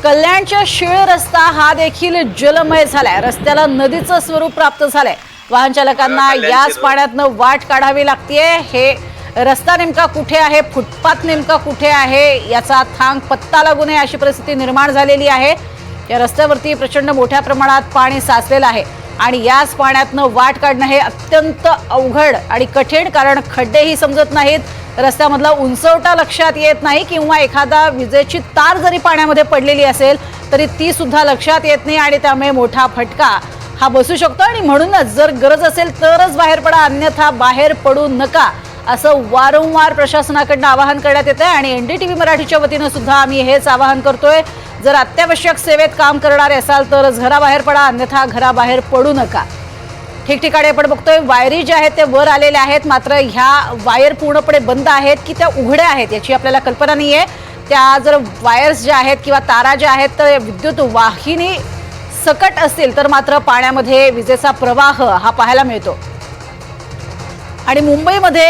कल्याणच्या शीळ रस्ता हा देखील जलमय झालाय। रस्त्याला नदीचं स्वरूप प्राप्त झालंय। वाहन चालकांना याच पाण्यातनं वाट काढावी लागतेय। हे रस्ता नेमका कुठे आहे, फुटपाथ नेमका कुठे आहे याचा थांग पत्ता लागू नये अशी परिस्थिती निर्माण झालेली आहे। या रस्त्यावरती प्रचंड मोठ्या प्रमाणात पाणी साचलेलं आहे आणि याच पाण्यातनं वाट काढणं हे अत्यंत अवघड आणि कठीण, कारण खड्डेही समजत नाहीत, रस्त्यामधला उंचवटा लक्षात येत नाही किंवा एखादा विजेची तार जरी पाण्यामध्ये पडलेली असेल तरी ती सुद्धा लक्षात येत नाही आणि त्यामुळे मोठा फटका हा बसू शकतो। आणि म्हणूनच जर गरज असेल तरच बाहेर पडा, अन्यथा बाहेर पडू नका असं वारंवार प्रशासनाकडून आवाहन करण्यात येत आहे। आणि एनडीटीव्ही मराठीच्या वतीनं सुद्धा आम्ही हेच आवाहन करतोय, जर अत्यावश्यक सेवेत काम करणारे असाल तरच घराबाहेर पडा, अन्यथा घराबाहेर पडू नका। ठिकठिकाणी आपण बघतोय वायरी ज्या आहेत ते वर आलेल्या आहेत, मात्र ह्या वायर पूर्णपणे बंद आहेत की त्या उघड्या आहेत याची आपल्याला कल्पना नाहीये। त्या जर वायर्स ज्या आहेत किंवा तारा ज्या आहेत तर विद्युत वाहिनी सकट असतील तर मात्र पाण्यामध्ये विजेचा प्रवाह हा पाहायला मिळतो। आणि मुंबईमध्ये